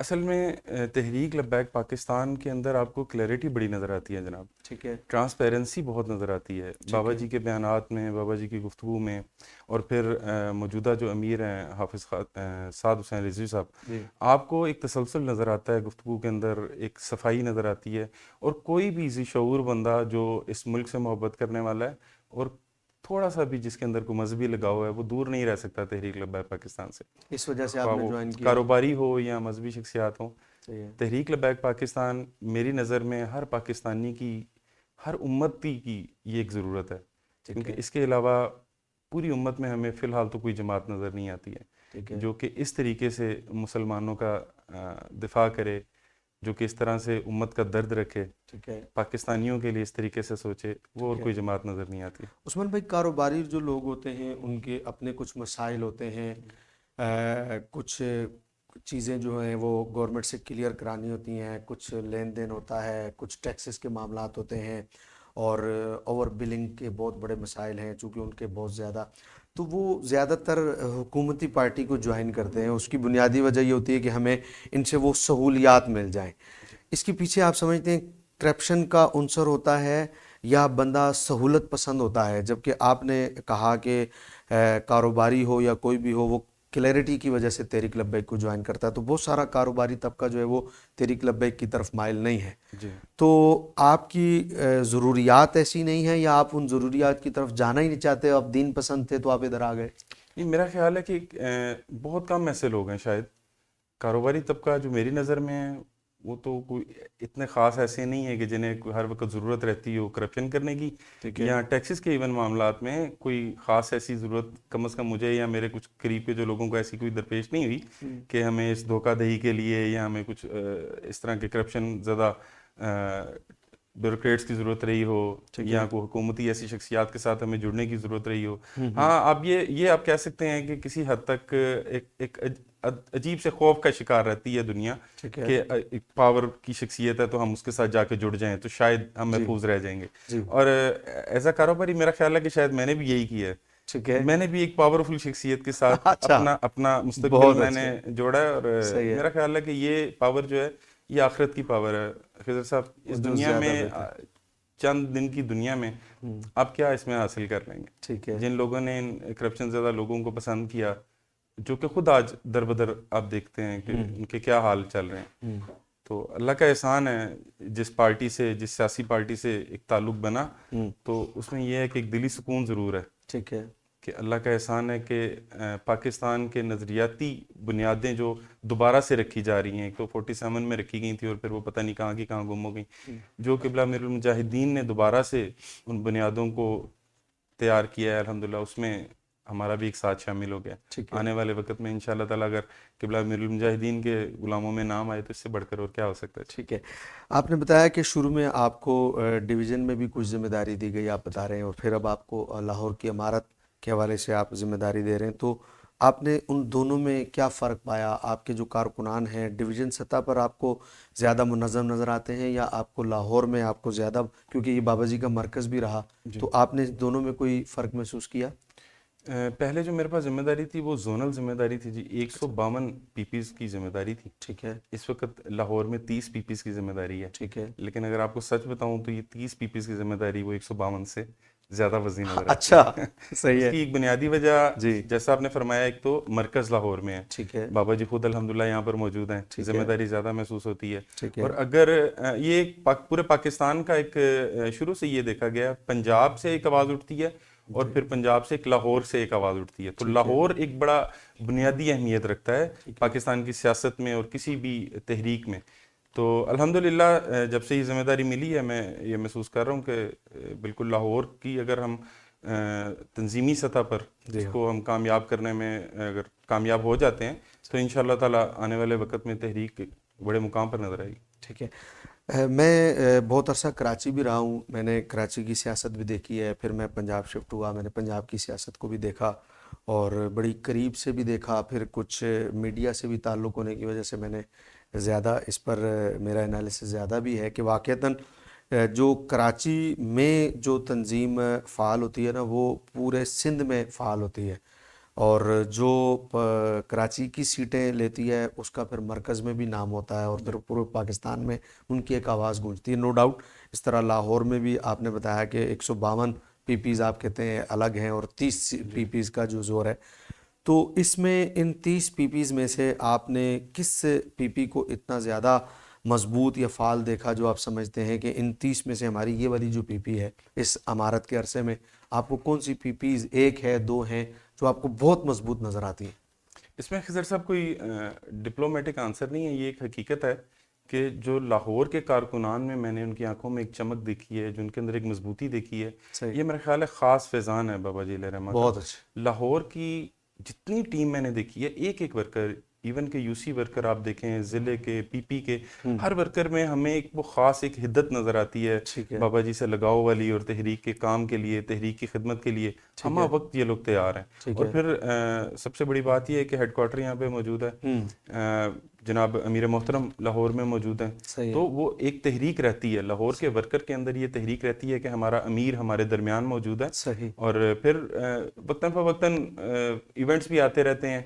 اصل میں تحریک لبیک پاکستان کے اندر آپ کو کلیئرٹی بڑی نظر آتی ہے جناب. ٹھیک ہے. ٹرانسپیرنسی بہت نظر آتی ہے بابا جی کے بیانات میں, بابا جی کی گفتگو میں, اور پھر موجودہ جو امیر ہیں حافظ سعد حسین رضوی صاحب, آپ کو ایک تسلسل نظر آتا ہے گفتگو کے اندر, ایک صفائی نظر آتی ہے. اور کوئی بھی ذی شعور بندہ جو اس ملک سے محبت کرنے والا ہے اور تھوڑا سا بھی جس کے اندر کوئی مذہبی لگاؤ ہے, وہ دور نہیں رہ سکتا تحریک لبیک پاکستان سے. اس وجہ سے آپ خواہ نے وہ جوائن کیا. کاروباری ہو یا مذہبی شخصیات ہوں. صحیح ہے. تحریک لبیک پاکستان میری نظر میں ہر پاکستانی کی, ہر امتی کی یہ ایک ضرورت ہے, کیونکہ اس کے علاوہ پوری امت میں ہمیں فی الحال تو کوئی جماعت نظر نہیں آتی ہے جو کہ اس طریقے سے مسلمانوں کا دفاع کرے, جو کہ اس طرح سے امت کا درد رکھے, پاکستانیوں کے لیے اس طریقے سے سوچے, وہ اور کوئی جماعت نظر نہیں آتی. عثمان بھائی, کاروباری جو لوگ ہوتے ہیں ان کے اپنے کچھ مسائل ہوتے ہیں, کچھ چیزیں جو ہیں وہ گورنمنٹ سے کلیئر کرانی ہوتی ہیں, کچھ لین دین ہوتا ہے, کچھ ٹیکسز کے معاملات ہوتے ہیں, اور اوور بلنگ کے بہت بڑے مسائل ہیں چونکہ ان کے بہت زیادہ, تو وہ زیادہ تر حکومتی پارٹی کو جوائن کرتے ہیں. اس کی بنیادی وجہ یہ ہوتی ہے کہ ہمیں ان سے وہ سہولیات مل جائیں. اس کے پیچھے آپ سمجھتے ہیں کرپشن کا عنصر ہوتا ہے یا بندہ سہولت پسند ہوتا ہے؟ جبکہ آپ نے کہا کہ کاروباری ہو یا کوئی بھی ہو وہ کلیئرٹی کی وجہ سے تحریک لبیک کو جوائن کرتا ہے, تو بہت سارا کاروباری طبقہ جو ہے وہ تحریک لبیک کی طرف مائل نہیں ہے. تو آپ کی ضروریات ایسی نہیں ہیں یا آپ ان ضروریات کی طرف جانا ہی نہیں چاہتے, آپ دین پسند تھے تو آپ ادھر آ گئے؟ میرا خیال ہے کہ بہت کم ایسے لوگ ہیں شاید کاروباری طبقہ جو میری نظر میں ہے, وہ تو کوئی اتنے خاص ایسے نہیں ہے کہ جنہیں ہر وقت ضرورت رہتی ہو کرپشن کرنے کی, یا ٹیکسز کے ایون معاملات میں کوئی خاص ایسی ضرورت کم از کم مجھے یا میرے کچھ قریب کے جو لوگوں کو ایسی کوئی درپیش نہیں ہوئی کہ ہمیں اس دھوکہ دہی کے لیے یا ہمیں کچھ اس طرح کے کرپشن زیادہ بیوروکریٹس کی ضرورت رہی ہو, یا کوئی حکومتی ایسی شخصیات کے ساتھ ہمیں جڑنے کی ضرورت رہی ہو. ہاں, آپ یہ آپ کہہ سکتے ہیں کہ کسی حد تک ایک عجیب سے خوف کا شکار رہتی ہے دنیا کہ ایک پاور کی شخصیت ہے تو ہم اس کے ساتھ جا کے جڑ جائیں تو شاید ہم محفوظ رہ جائیں گے. اور ایز اے کاروباری میرا خیال ہے کہ شاید میں نے بھی یہی کیا ہے, میں نے بھی ایک پاورفل شخصیت کے ساتھ اپنا مستقبل میں نے جوڑا ہے. اور میرا خیال ہے کہ یہ پاور جو ہے یہ آخرت کی پاور ہے. خضر صاحب, اس دنیا میں چند دن کی دنیا میں آپ کیا اس میں حاصل کر لیں گے؟ جن لوگوں نے کرپشن زیادہ لوگوں کو پسند کیا, جو کہ خود آج در بدر آپ دیکھتے ہیں کہ ان کے کیا حال چل رہے ہیں, تو اللہ کا احسان ہے جس پارٹی سے, جس سیاسی پارٹی سے ایک تعلق بنا, تو اس میں یہ ہے کہ ایک دلی سکون ضرور ہے. ٹھیک ہے کہ اللہ کا احسان ہے کہ پاکستان کے نظریاتی بنیادیں جو دوبارہ سے رکھی جا رہی ہیں, ایک تو 47 میں رکھی گئی تھی اور پھر وہ پتہ نہیں کہاں کی کہاں گم ہو گئیں, جو قبلہ امیر المجاہدین نے دوبارہ سے ان بنیادوں کو تیار کیا ہے, الحمدللہ اس میں ہمارا بھی ایک ساتھ شامل ہو گیا. آنے والے وقت میں انشاءاللہ تعالیٰ اگر قبلہ امیر المجاہدین کے غلاموں میں نام آئے تو اس سے بڑھ کر اور کیا ہو سکتا ہے. ٹھیک ہے. آپ نے بتایا کہ شروع میں آپ کو ڈویژن میں بھی کچھ ذمہ داری دی گئی, آپ بتا رہے ہیں, اور پھر اب آپ کو لاہور کی عمارت کے حوالے سے آپ ذمہ داری دے رہے ہیں, تو آپ نے ان دونوں میں کیا فرق پایا؟ آپ کے جو کارکنان ہیں ڈویژن سطح پر آپ کو زیادہ منظم نظر آتے ہیں یا آپ کو لاہور میں آپ کو زیادہ, کیونکہ یہ بابا جی کا مرکز بھی رہا, تو آپ نے دونوں میں کوئی فرق محسوس کیا؟ پہلے جو میرے پاس ذمہ داری تھی وہ زونل ذمہ داری تھی جی, 152 پی پیز کی ذمہ داری تھی. ٹھیک ہے. اس وقت لاہور میں 30 پی پیز کی ذمہ داری ہے. ٹھیک ہے. لیکن اگر آپ کو سچ بتاؤں تو یہ 30 پی پیز کی ذمہ داری وہ 152 سے زیادہ وزین نظر آتی ہے. اچھا, صحیح ہے. اس کی ایک بنیادی وجہ جیسا آپ نے فرمایا, ایک تو مرکز لاہور میں ہے. ٹھیک ہے. بابا جی خود الحمدللہ یہاں پر موجود ہیں, ذمہ داری زیادہ محسوس ہوتی ہے. اور اگر یہ پورے پاکستان کا ایک شروع سے یہ دیکھا گیا, پنجاب سے ایک آواز اٹھتی ہے اور پھر پنجاب سے ایک لاہور سے ایک آواز اٹھتی ہے, تو لاہور ایک بڑا بنیادی اہمیت رکھتا ہے پاکستان کی سیاست میں اور کسی بھی تحریک میں. تو الحمدللہ جب سے یہ ذمہ داری ملی ہے میں یہ محسوس کر رہا ہوں کہ بالکل لاہور کی اگر ہم تنظیمی سطح پر اس کو ہم کامیاب کرنے میں اگر کامیاب ہو جاتے ہیں تو انشاءاللہ تعالیٰ آنے والے وقت میں تحریک بڑے مقام پر نظر آئے گی. ٹھیک ہے. میں بہت عرصہ کراچی بھی رہا ہوں, میں نے کراچی کی سیاست بھی دیکھی ہے, پھر میں پنجاب شفٹ ہوا, میں نے پنجاب کی سیاست کو بھی دیکھا اور بڑی قریب سے بھی دیکھا, پھر کچھ میڈیا سے بھی تعلق ہونے کی وجہ سے میں نے زیادہ اس پر میرا انالیسس زیادہ بھی ہے کہ واقعتاً جو کراچی میں جو تنظیم فعال ہوتی ہے نا وہ پورے سندھ میں فعال ہوتی ہے, اور جو کراچی کی سیٹیں لیتی ہے اس کا پھر مرکز میں بھی نام ہوتا ہے اور پھر پورے پاکستان میں ان کی ایک آواز گونجتی ہے. نو ڈاؤٹ اس طرح لاہور میں بھی آپ نے بتایا کہ 152 پی پیز آپ کہتے ہیں الگ ہیں اور 30 پی پیز کا جو زور ہے. تو اس میں ان 30 پی پیز میں سے آپ نے کس پی پی کو اتنا زیادہ مضبوط یا فعال دیکھا جو آپ سمجھتے ہیں کہ ان 30 میں سے ہماری یہ والی جو پی پی ہے اس امارت کے عرصے میں آپ کو کون سی پی پیز ایک ہے دو ہیں جو آپ کو بہت مضبوط نظر آتی ہیں؟ اس میں خضر صاحب کوئی ڈپلومیٹک آنسر نہیں ہے, یہ ایک حقیقت ہے کہ جو لاہور کے کارکنان میں نے ان کی آنکھوں میں ایک چمک دیکھی ہے, جو ان کے اندر ایک مضبوطی دیکھی ہے, یہ میرا خیال ہے خاص فیضان ہے بابا جی علیہ رحمہ کا. بہت اچھا. لاہور کی جتنی ٹیم میں نے دیکھی ہے, ایک ایک ورکر, ایون کہ یو سی ورکر آپ دیکھیں, ضلع کے, پی پی کے, ہر ورکر میں ہمیں ایک وہ خاص ایک حدت نظر آتی ہے بابا جی سے لگاؤ والی, اور تحریک کے کام کے لیے, تحریک کی خدمت کے لیے ہمہ وقت یہ لوگ تیار ہیں. اور پھر سب سے بڑی بات یہ ہے کہ ہیڈ کوارٹر یہاں پہ موجود ہے, جناب امیر محترم لاہور میں موجود ہیں, تو وہ ایک تحریک رہتی ہے لاہور کے ورکر کے اندر, یہ تحریک رہتی ہے کہ ہمارا امیر ہمارے درمیان موجود ہے. اور پھر وقتاً فوقتاً ایونٹس بھی آتے رہتے ہیں,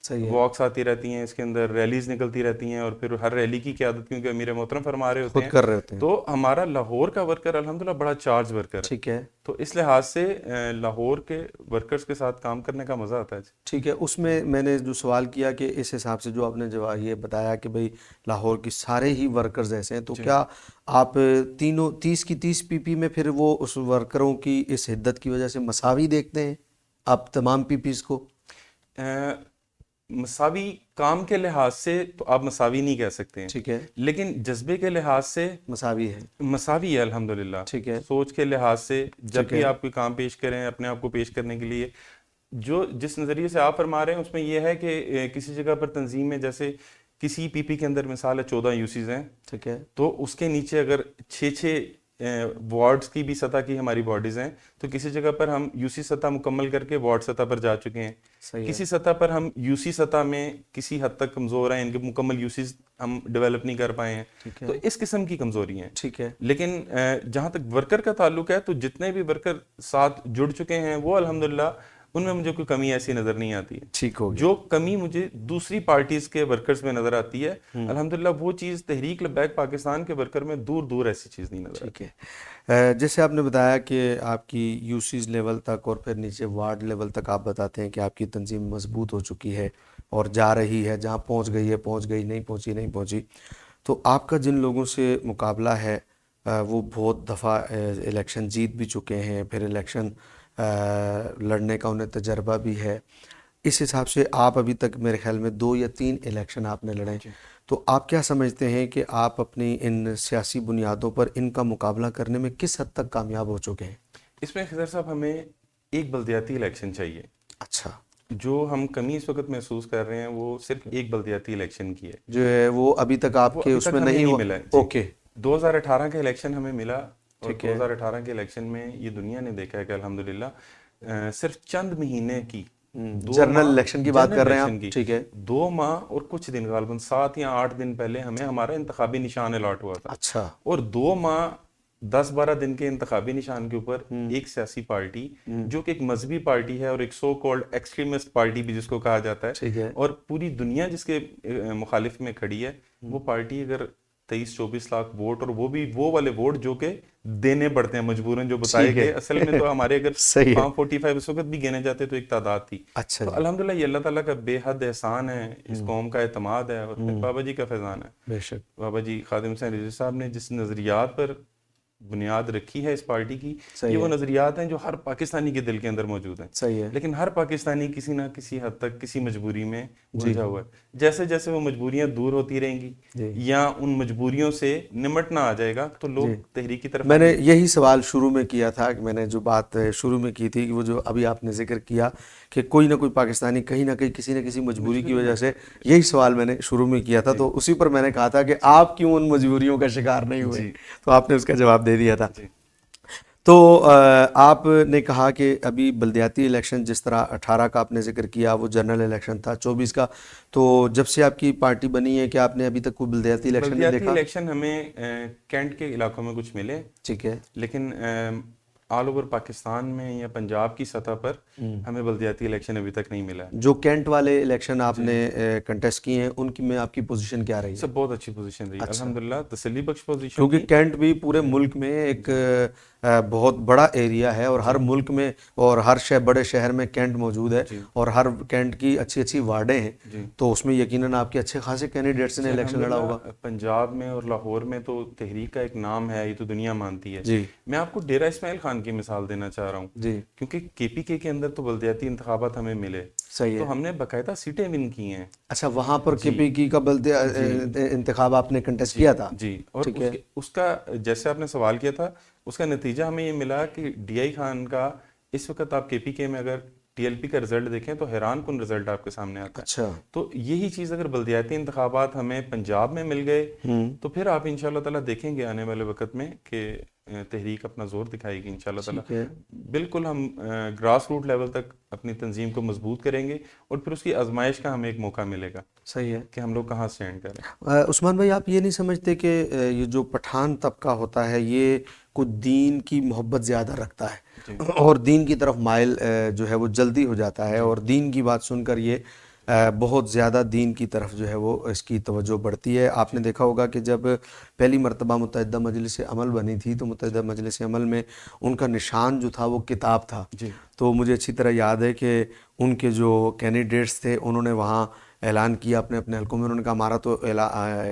واکس آتی رہتی ہیں, اس کے اندر ریلیز نکلتی رہتی ہیں, اور پھر ہر ریلی کی قیادت کیونکہ امیر محترم فرما رہے ہوتے ہیں, کر رہے ہوتے ہیں, تو ہمارا لاہور کا ورکر الحمدللہ بڑا چارج ورکر ہے. ٹھیک ہے, تو اس لحاظ سے لاہور کے ورکرز کے ساتھ کام کرنے کا مزہ آتا ہے. ٹھیک ہے. اس میں نے جو سوال کیا کہ اس حساب سے جو آپ نے جواب یہ بتایا کہ بھئی لاہور کی سارے ہی ورکرز ایسے ہیں, تو کیا آپ تینوں 30 کی 30 پی پی میں پھر وہ اس ورکروں کی اس حدت کی وجہ سے مساوی دیکھتے ہیں آپ تمام پی پیز کو؟ مساوی کام کے لحاظ سے تو آپ مساوی نہیں کہہ سکتے ہیں, ٹھیک ہے, لیکن جذبے کے لحاظ سے مساوی ہے, مساوی ہے الحمدللہ. ٹھیک ہے, سوچ کے لحاظ سے جب بھی آپ کوئی کام پیش کریں اپنے آپ کو پیش کرنے کے لیے, جو جس نظریے سے آپ فرما رہے ہیں اس میں یہ ہے کہ کسی جگہ پر تنظیم میں جیسے کسی پی پی کے اندر مثال ہے 14 یو سیز ہیں, ٹھیک ہے, تو اس کے نیچے اگر 6 وارڈز کی بھی سطح کی ہماری باڈیز ہیں, تو کسی جگہ پر ہم یو سی سطح مکمل کر کے وارڈ سطح پر جا چکے ہیں, کسی سطح پر ہم یو سی سطح میں کسی حد تک کمزور ہیں, ان کے مکمل یو سیز ہم ڈیولپ نہیں کر پائے ہیں, تو اس قسم کی کمزوری ہیں. ٹھیک ہے, لیکن جہاں تک ورکر کا تعلق ہے تو جتنے بھی ورکر ساتھ جڑ چکے ہیں وہ الحمدللہ ان میں مجھے کوئی کمی ایسی نظر نہیں آتی ہے. ٹھیک ہو گیا. جو کمی مجھے دوسری پارٹیز کے ورکرز میں نظر آتی ہے الحمدللہ وہ چیز تحریک لبیک پاکستان کے ورکر میں دور دور ایسی چیز نہیں نظر آتی. ٹھیک ہے. جیسے آپ نے بتایا کہ آپ کی یو سیز لیول تک اور پھر نیچے وارڈ لیول تک آپ بتاتے ہیں کہ آپ کی تنظیم مضبوط ہو چکی ہے اور جا رہی ہے, جہاں پہنچ گئی ہے پہنچ گئی, نہیں پہنچی, تو آپ کا جن لوگوں سے مقابلہ ہے وہ بہت دفعہ الیکشن جیت بھی چکے ہیں, پھر الیکشن لڑنے کا انہیں تجربہ بھی ہے. اس حساب سے آپ ابھی تک میرے خیال میں 2 یا 3 الیکشن آپ نے لڑے, تو آپ کیا سمجھتے ہیں کہ آپ اپنی ان سیاسی بنیادوں پر ان کا مقابلہ کرنے میں کس حد تک کامیاب ہو چکے ہیں؟ اس میں خضر صاحب ہمیں ایک بلدیاتی الیکشن چاہیے. اچھا, جو ہم کمی اس وقت محسوس کر رہے ہیں وہ صرف ایک بلدیاتی الیکشن کی ہے, جو ہے وہ ابھی تک آپ کے اس میں نہیں ملا. اوکے, 2018 کا الیکشن ہمیں ملا, اور 2018 کے الیکشن میں یہ دنیا نے دیکھا ہے کہ الحمدللہ صرف چند مہینے کی جنرل الیکشن کی بات کر رہے ہیں آپ, ٹھیک ہے, 2 ماہ اور کچھ دن, غالباً 7 یا 8 دن پہلے ہمیں ہمارا انتخابی نشان الاٹ ہوا تھا. اچھا, اور 2 ماہ 10-12 دن کے انتخابی نشان کے اوپر ایک سیاسی پارٹی جو کہ ایک مذہبی پارٹی ہے اور ایک سو کالڈ ایکسٹریمسٹ پارٹی بھی جس کو کہا جاتا ہے, اور پوری دنیا جس کے مخالف میں کھڑی ہے, وہ پارٹی اگر 23-24 لاکھ ووٹ, اور وہ بھی وہ والے ووٹ جو کہ دینے پڑتے ہیں مجبوراً, جو بتائے گئے, اصل میں تو ہمارے اگر 45 اس وقت بھی گنے جاتے تو ایک تعداد تھی. اچھا, تو الحمدللہ یہ اللہ تعالیٰ کا بے حد احسان ہے, اس قوم کا اعتماد ہے, اور پھر بابا جی کا فیضان ہے. بے شک, بابا جی خادم حسین رضوی صاحب نے جس نظریات پر بنیاد رکھی ہے اس پارٹی کی, یہ وہ نظریات ہیں جو ہر پاکستانی کے دل کے اندر موجود ہیں. صحیح ہے, لیکن ہر پاکستانی کسی نہ کسی حد تک کسی مجبوری میں الجھا ہوا ہے. جیسے جیسے وہ مجبوریاں دور ہوتی رہیں گی یا ان مجبوریوں سے نمٹنا آ جائے گا تو لوگ تحریک کی طرف. میں نے یہی سوال شروع میں کیا تھا, کہ میں نے جو بات شروع میں کی تھی کہ وہ جو ابھی آپ نے ذکر کیا کہ کوئی نہ کوئی پاکستانی کہیں نہ کہیں کسی نہ کسی مجبوری کی وجہ سے, یہی سوال میں نے شروع میں کیا تھا, تو اسی پر میں نے کہا تھا کہ آپ کیوں ان مجبوریوں کا شکار نہیں ہوئے, تو آپ نے اس کا جواب دے دیا تھا. تو آپ نے کہا کہ ابھی بلدیاتی الیکشن جس طرح 18 کا آپ نے ذکر کیا وہ جنرل الیکشن تھا, 24 کا, تو جب سے آپ کی پارٹی بنی ہے کہ آپ نے ابھی تک کوئی بلدیاتی الیکشن نہیں دیکھا؟ الیکشن ہمیں کینٹ کے علاقوں میں کچھ ملے, ٹھیک ہے, لیکن آل اوور پاکستان میں یا پنجاب کی سطح پر ہمیں بلدیاتی الیکشن ابھی تک نہیں ملا ہے. جو کینٹ والے الیکشن آپ نے کنٹیسٹ کیے ہیں ان کی میں آپ کی پوزیشن کیا رہی ہے؟ سب بہت اچھی پوزیشن رہی, الحمدللہ تسلی بخش پوزیشن. کیونکہ کینٹ بھی پورے ملک میں ایک بہت بڑا ایریا ہے اور ہر ملک میں اور ہر بڑے شہر میں کینٹ موجود ہے اور ہر کینٹ کی اچھی اچھی وارڈیں ہیں, تو اس میں یقیناً آپ کے اچھے خاصے کینڈیڈیٹس نے الیکشن لڑا ہوگا. پنجاب میں اور لاہور میں تو تحریک کا ایک نام ہے, یہ تو دنیا مانتی ہے. جی میں آپ کو ڈیرہ اسماعیل خان کی مثال دینا چاہ رہا ہوں, جی کیونکہ کے پی کے اندر تو بلدیاتی انتخابات ہمیں ملے, صحیح ہے. تو ہم نے باقاعدہ سیٹیں ون کی ہیں. اچھا, وہاں پر کے پی کی کا انتخاب آپ نے کنٹیسٹ کیا تھا؟ جی, اور اس کا جیسے آپ نے سوال کیا تھا, اس کا نتیجہ ہمیں یہ ملا کہ ڈی آئی خان کا اس وقت آپ کے پی کے میں اگر ٹی ایل پی کا رزلٹ دیکھیں تو حیران کن رزلٹ آپ کے سامنے آتا ہے. اچھا, تو یہی چیز اگر بلدیاتی انتخابات ہمیں پنجاب میں مل گئے تو پھر آپ انشاءاللہ تعالیٰ دیکھیں گے آنے والے وقت میں کہ تحریک اپنا زور دکھائے گی انشاءاللہ تعالیٰ. بالکل ہم گراس روٹ لیول تک اپنی تنظیم کو مضبوط کریں گے اور پھر اس کی آزمائش کا ہمیں ایک موقع ملے گا. صحیح ہے کہ ہم لوگ کہاں سٹینڈ کریں. عثمان بھائی, آپ یہ نہیں سمجھتے کہ یہ جو پٹھان طبقہ ہوتا ہے یہ کچھ دین کی محبت زیادہ رکھتا ہے اور دین کی طرف مائل جو ہے وہ جلدی ہو جاتا ہے اور دین کی بات سن کر یہ بہت زیادہ دین کی طرف جو ہے وہ اس کی توجہ بڑھتی ہے؟ آپ نے دیکھا ہوگا کہ جب پہلی مرتبہ متحدہ مجلس عمل بنی تھی تو متحدہ مجلس عمل میں ان کا نشان جو تھا وہ کتاب تھا. تو مجھے اچھی طرح یاد ہے کہ ان کے جو کینڈیڈیٹس تھے انہوں نے وہاں اعلان کیا اپنے اپنے حلقوں میں, انہوں نے کہا ہمارا تو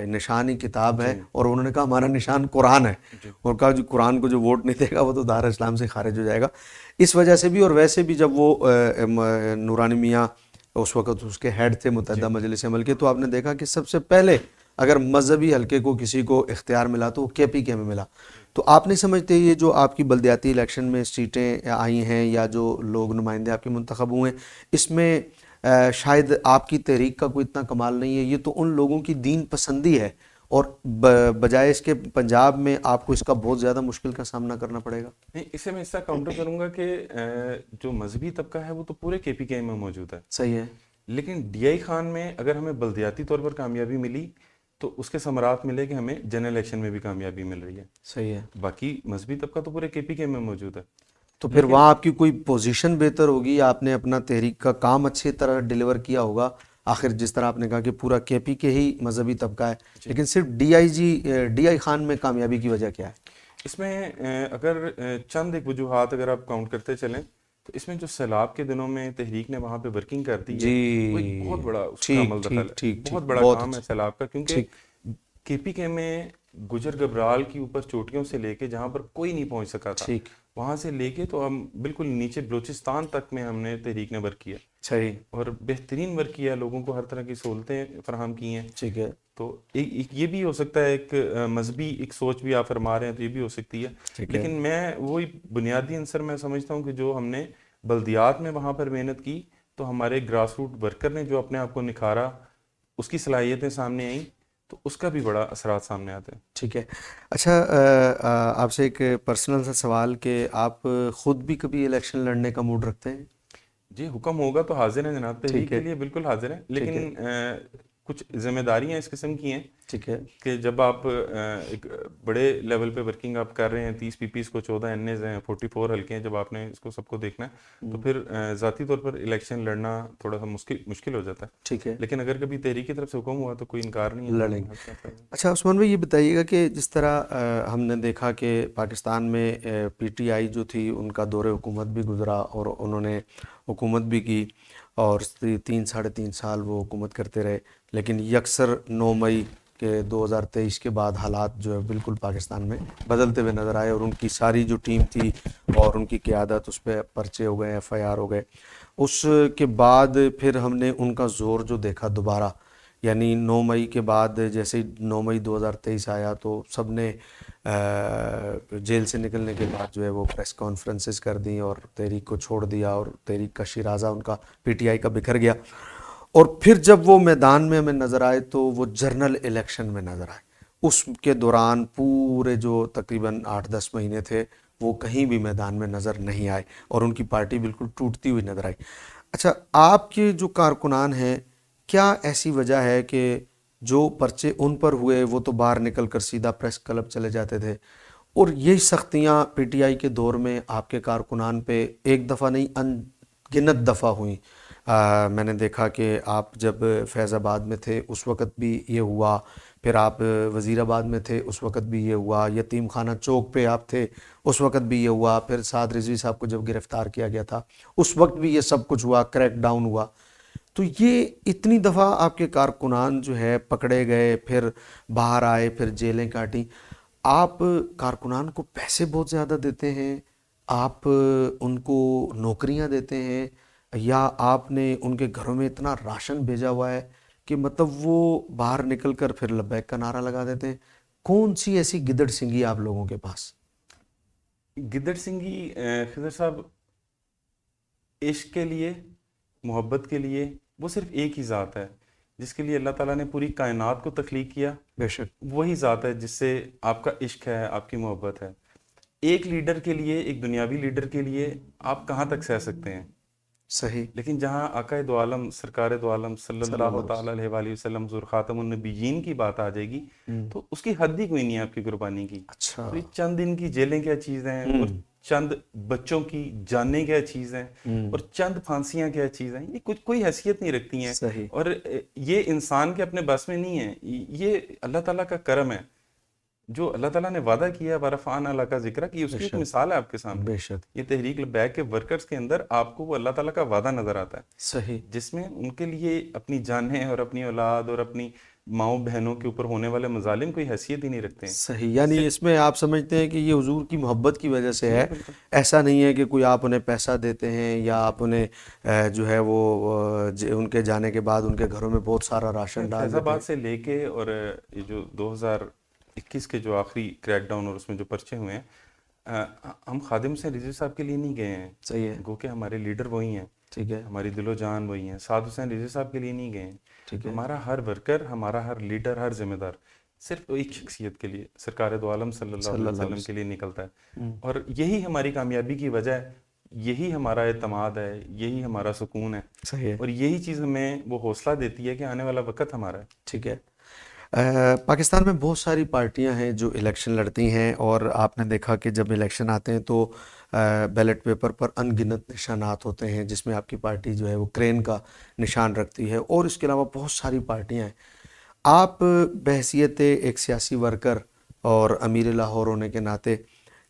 نشان ہی کتاب ہے, اور انہوں نے کہا ہمارا نشان قرآن ہے, اور کہا جو قرآن کو جو ووٹ نہیں دے گا وہ تو دار اسلام سے خارج ہو جائے گا. اس وجہ سے بھی, اور ویسے بھی جب وہ نورانی میاں اس وقت اس کے ہیڈ تھے متحدہ مجلس عمل کے, تو آپ نے دیکھا کہ سب سے پہلے اگر مذہبی حلقے کو کسی کو اختیار ملا تو وہ کے پی کے میں ملا. تو آپ نہیں سمجھتے یہ جو آپ کی بلدیاتی الیکشن میں سیٹیں آئی ہیں یا جو لوگ نمائندے آپ کے منتخب ہوئے ہیں, اس میں شاید آپ کی تحریک کا کوئی اتنا کمال نہیں ہے, یہ تو ان لوگوں کی دین پسندی ہے, اور بجائے اس کے پنجاب میں آپ کو اس کا بہت زیادہ مشکل کا سامنا کرنا پڑے گا؟ نہیں, اسے میں اس طرح کاؤنٹر کروں گا کہ جو مذہبی طبقہ ہے وہ تو پورے کے پی کے میں موجود ہے. صحیح ہے. لیکن ڈی آئی خان میں اگر ہمیں بلدیاتی طور پر کامیابی ملی تو اس کے ثمرات ملے کہ ہمیں جنرل الیکشن میں بھی کامیابی مل رہی ہے. صحیح ہے. باقی مذہبی طبقہ تو پورے کے پی کے میں موجود ہے. تو پھر وہاں آپ کی کوئی پوزیشن بہتر ہوگی, آپ نے اپنا تحریک کا کام اچھی طرح ڈیلیور کیا ہوگا. آخر جس طرح آپ نے کہا کہ پورا کے پی کے ہی مذہبی طبقہ ہے, لیکن صرف ڈی آئی خان میں کامیابی کی وجہ کیا ہے؟ اس میں اگر چند ایک وجوہات اگر آپ کاؤنٹ کرتے چلیں تو اس میں جو سیلاب کے دنوں میں تحریک نے وہاں پہ ورکنگ کر دی ہے وہ ایک بہت بڑا اس کا عمل دخل ہے, بہت بڑا کام ہے سیلاب کا. کیونکہ کے پی کے میں گجر گبرال کی اوپر چوٹیوں سے لے کے جہاں پر کوئی نہیں پہنچ سکا تھا, وہاں سے لے کے تو ہم بالکل نیچے بلوچستان تک میں ہم نے تحریک نے ورک کیا. صحیح. اور بہترین ورک کیا, لوگوں کو ہر طرح کی سہولتیں فراہم کی ہیں. ٹھیک ہے. تو یہ بھی ہو سکتا ہے, ایک مذہبی ایک سوچ بھی آپ فرما رہے ہیں تو یہ بھی ہو سکتی ہے. لیکن میں وہی بنیادی عنصر میں سمجھتا ہوں کہ جو ہم نے بلدیات میں وہاں پر محنت کی تو ہمارے گراس روٹ ورکر نے جو اپنے آپ کو نکھارا, اس کی صلاحیتیں سامنے آئیں, تو اس کا بھی بڑا اثرات سامنے آتے ہیں. ٹھیک ہے. اچھا, آپ سے ایک پرسنل سا سوال کہ آپ خود بھی کبھی الیکشن لڑنے کا موڈ رکھتے ہیں؟ جی, حکم ہوگا تو حاضر ہیں جناب, تحریک کے لیے بالکل حاضر ہیں. لیکن کچھ ذمہ داریاں اس قسم کی ہیں. ٹھیک ہے. کہ جب آپ ایک بڑے لیول پہ ورکنگ آپ کر رہے ہیں, 30 پی پیز کو 14 این ایز ہیں, 44 حلقے ہیں, جب آپ نے اس کو سب کو دیکھنا ہے تو پھر ذاتی طور پر الیکشن لڑنا تھوڑا سا مشکل ہو جاتا ہے. ٹھیک ہے. لیکن اگر کبھی تحریک کی طرف سے حکم ہوا تو کوئی انکار نہیں ہے, لڑیں گے. اچھا عثمان بھائی, یہ بتائیے گا کہ جس طرح ہم نے دیکھا کہ پاکستان میں پی ٹی آئی جو تھی ان کا دور حکومت بھی گزرا اور انہوں نے حکومت بھی کی اور 3-3.5 سال وہ حکومت کرتے رہے, لیکن یکسر 9 مئی کے 2023 کے بعد حالات جو ہے بالکل پاکستان میں بدلتے ہوئے نظر آئے, اور ان کی ساری جو ٹیم تھی اور ان کی قیادت, اس پہ پرچے ہو گئے, ایف آئی آر ہو گئے. اس کے بعد پھر ہم نے ان کا زور جو دیکھا دوبارہ, یعنی 9 مئی کے بعد جیسے 9 مئی 2023 آیا تو سب نے جیل سے نکلنے کے بعد جو ہے وہ پریس کانفرنسز کر دیں اور تحریک کو چھوڑ دیا, اور تحریک کا شیرازہ ان کا پی ٹی آئی کا بکھر گیا. اور پھر جب وہ میدان میں ہمیں نظر آئے تو وہ جنرل الیکشن میں نظر آئے. اس کے دوران پورے جو تقریباً 8-10 مہینے تھے وہ کہیں بھی میدان میں نظر نہیں آئے اور ان کی پارٹی بالکل ٹوٹتی ہوئی نظر آئی. اچھا, آپ کے جو کارکنان ہیں, کیا ایسی وجہ ہے کہ جو پرچے ان پر ہوئے وہ تو باہر نکل کر سیدھا پریس کلب چلے جاتے تھے, اور یہی سختیاں پی ٹی آئی کے دور میں آپ کے کارکنان پہ ایک دفعہ نہیں ان گنت دفعہ ہوئیں. میں نے دیکھا کہ آپ جب فیض آباد میں تھے اس وقت بھی یہ ہوا, پھر آپ وزیر آباد میں تھے اس وقت بھی یہ ہوا, یتیم خانہ چوک پہ آپ تھے اس وقت بھی یہ ہوا, پھر سعد رضوی صاحب کو جب گرفتار کیا گیا تھا اس وقت بھی یہ سب کچھ ہوا, کریک ڈاؤن ہوا. تو یہ اتنی دفعہ آپ کے کارکنان جو ہے پکڑے گئے, پھر باہر آئے, پھر جیلیں کاٹیں. آپ کارکنان کو پیسے بہت زیادہ دیتے ہیں, آپ ان کو نوکریاں دیتے ہیں, یا آپ نے ان کے گھروں میں اتنا راشن بھیجا ہوا ہے کہ مطلب وہ باہر نکل کر پھر لبیک کا نعرہ لگا دیتے ہیں؟ کون سی ایسی گدڑ سنگھی آپ لوگوں کے پاس؟ گدڑ سنگھی خضر صاحب عشق کے لیے, محبت کے لیے, وہ صرف ایک ہی ذات ہے جس کے لیے اللہ تعالیٰ نے پوری کائنات کو تخلیق کیا. بے شک. وہی ذات ہے جس سے آپ کا عشق ہے, آپ کی محبت ہے. ایک لیڈر کے لیے, ایک دنیاوی لیڈر کے لیے آپ کہاں تک سہ سکتے ہیں؟ صحیح. لیکن جہاں آقا دو عالم سرکار دو عالم صلی اللہ تعالیٰ علیہ وآلہ وسلم حضور خاتم النبیین کی بات آ جائے گی تو اس کی حد ہی کوئی نہیں ہے آپ کی قربانی کی. اچھا. تو یہ چند دن کی جیلیں کیا چیز ہیں, اور چند بچوں کی جانیں کیا چیز ہیں, اور چند پھانسیاں کیا چیز ہیں, یہ کچھ کوئی حیثیت نہیں رکھتی ہیں. صحیح. اور یہ انسان کے اپنے بس میں نہیں ہے, یہ اللہ تعالیٰ کا کرم ہے. جو اللہ تعالیٰ نے وعدہ کیا ورفعنا اللہ کا ذکر کی, اس کی ایک مثال ہے آپ کے سامنے. بے شک. یہ تحریک لبیک کے ورکرز کے اندر آپ کو وہ اللہ تعالیٰ کا وعدہ نظر آتا ہے. صحیح. جس میں ان کے لیے اپنی جانیں اور اپنی اولاد اور اپنی ماؤں بہنوں کے اوپر ہونے والے مظالم کوئی حیثیت ہی نہیں رکھتے ہیں. صحیح. یعنی اس میں آپ سمجھتے ہیں کہ یہ حضور کی محبت کی وجہ سے ہے, ایسا نہیں ہے کہ کوئی آپ انہیں پیسہ دیتے ہیں یا آپ انہیں جو ہے وہ ان کے جانے کے بعد ان کے گھروں میں بہت سارا راشن ڈال فیض دیتے آباد ہیں. سے لے کے اور یہ جو 2021 کے جو آخری کریک ڈاؤن اور اس میں جو پرچے ہوئے ہیں, ہم خادم حسین رضوی صاحب کے لیے نہیں گئے ہیں. صحیح ہے. گو کہ ہمارے لیڈر وہی ہیں, ٹھیک ہے. ہماری دل و جان وہی ہیں. سعد حسین رضوی صاحب کے لیے نہیں گئے ہیں. ٹھیک ہے. ہمارا ہر ورکر, ہمارا ہر لیڈر, ہر ذمہ دار صرف ایک شخصیت کے لیے, سرکار دو عالم صلی اللہ علیہ وسلم کے لیے نکلتا ہے. اور یہی ہماری کامیابی کی وجہ ہے, یہی ہمارا اعتماد ہے, یہی ہمارا سکون ہے. صحیح ہے. اور یہی چیز ہمیں وہ حوصلہ دیتی ہے کہ آنے والا وقت ہمارا ہے. ٹھیک ہے. پاکستان میں بہت ساری پارٹیاں ہیں جو الیکشن لڑتی ہیں, اور آپ نے دیکھا کہ جب الیکشن آتے ہیں تو بیلٹ پیپر پر ان گنت نشانات ہوتے ہیں جس میں آپ کی پارٹی جو ہے وہ کرین کا نشان رکھتی ہے, اور اس کے علاوہ بہت ساری پارٹیاں ہیں. آپ بحیثیت ایک سیاسی ورکر اور امیر لاہور ہونے کے ناطے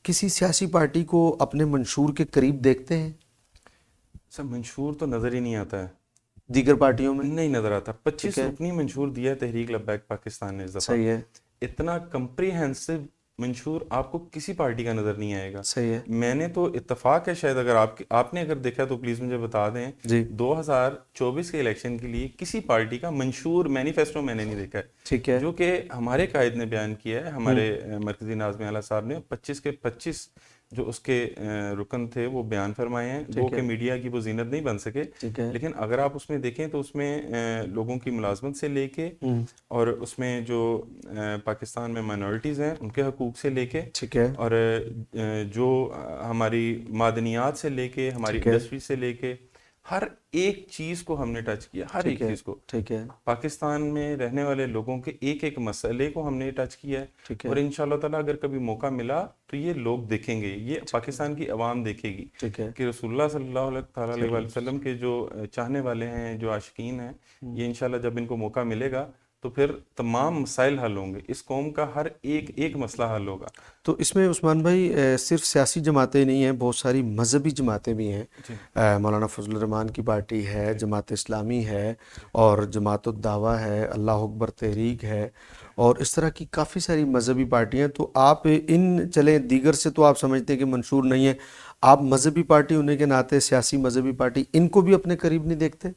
کسی سیاسی پارٹی کو اپنے منشور کے قریب دیکھتے ہیں؟ سر منشور تو نظر ہی نہیں آتا ہے دیگر پارٹیوں میں, نہیں نظر آتا. 25 رکنی منشور دیا ہے تحریک لبیک پاکستان نے اس دفعہ. صحیح ہے. اتنا کمپریہنسو منشور آپ کو کسی پارٹی کا نظر نہیں آئے گا. صحیح ہے. میں نے تو اتفاق ہے, شاید اگر آپ نے اگر دیکھا تو پلیز مجھے بتا دیں, جی 2024 کے الیکشن کے لیے کسی پارٹی کا منشور مینیفیسٹو میں نے نہیں دیکھا ہے. ٹھیک ہے. جو کہ ہمارے قائد نے بیان کیا ہے, ہمارے مرکزی ناظم اعلیٰ صاحب نے 25 کے 25 جو اس کے رکن تھے وہ بیان فرمائے ہیں. وہ کہ میڈیا کی وہ زینت نہیں بن سکے, لیکن اگر آپ اس میں دیکھیں تو اس میں لوگوں کی ملازمت سے لے کے, اور اس میں جو پاکستان میں مائنورٹیز ہیں ان کے حقوق سے لے کے, ٹھیک ہے, اور جو ہماری معدنیات سے لے کے, ہماری انڈسٹری سے لے کے, ہر ایک چیز کو ہم نے ٹچ کیا, ہر ایک چیز کو. ٹھیک ہے. پاکستان میں رہنے والے لوگوں کے ایک ایک مسئلے کو ہم نے ٹچ کیا ہے, اور انشاءاللہ تعالیٰ اگر کبھی موقع ملا تو یہ لوگ دیکھیں گے, یہ پاکستان کی عوام دیکھے گی کہ رسول اللہ صلی اللہ علیہ وسلم کے جو چاہنے والے ہیں, جو عاشقین ہیں, یہ انشاءاللہ جب ان کو موقع ملے گا تو پھر تمام مسائل حل ہوں گے, اس قوم کا ہر ایک ایک مسئلہ حل ہوگا. تو اس میں عثمان بھائی صرف سیاسی جماعتیں نہیں ہیں, بہت ساری مذہبی جماعتیں بھی ہیں. مولانا فضل الرحمان کی پارٹی ہے, جماعت اسلامی ہے, اور جماعت الدعویٰ ہے, اللہ اکبر تحریک ہے, اور اس طرح کی کافی ساری مذہبی پارٹیاں. تو آپ ان چلیں دیگر سے تو آپ سمجھتے ہیں کہ منشور نہیں ہے, آپ مذہبی پارٹی ہونے کے ناطے, سیاسی مذہبی پارٹی, ان کو بھی اپنے قریب نہیں دیکھتے؟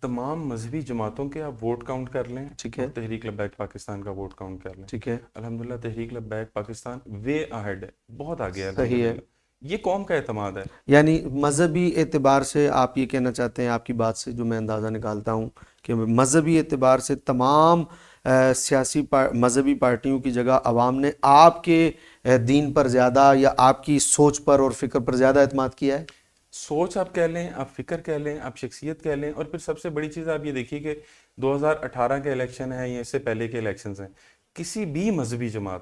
تمام مذہبی جماعتوں کے آپ ووٹ کاؤنٹ کر لیں, ٹھیک ہے, تحریک لبیک پاکستان کا ووٹ کاؤنٹ کر لیں, ٹھیک ہے, الحمدللہ تحریک لبیک پاکستان وے اہیڈ ہے, بہت آگے ہے. صحیح ہے. یہ قوم کا اعتماد ہے. یعنی مذہبی اعتبار سے آپ یہ کہنا چاہتے ہیں, آپ کی بات سے جو میں اندازہ نکالتا ہوں کہ مذہبی اعتبار سے تمام سیاسی مذہبی پارٹیوں کی جگہ عوام نے آپ کے دین پر زیادہ یا آپ کی سوچ پر اور فکر پر زیادہ اعتماد کیا ہے. سوچ آپ کہہ لیں, آپ فکر کہہ لیں, آپ شخصیت کہہ لیں, اور پھر سب سے بڑی چیز آپ یہ دیکھیے کہ 2018 کے الیکشن ہے یا اس سے پہلے کے الیکشنز ہیں, کسی بھی مذہبی جماعت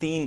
3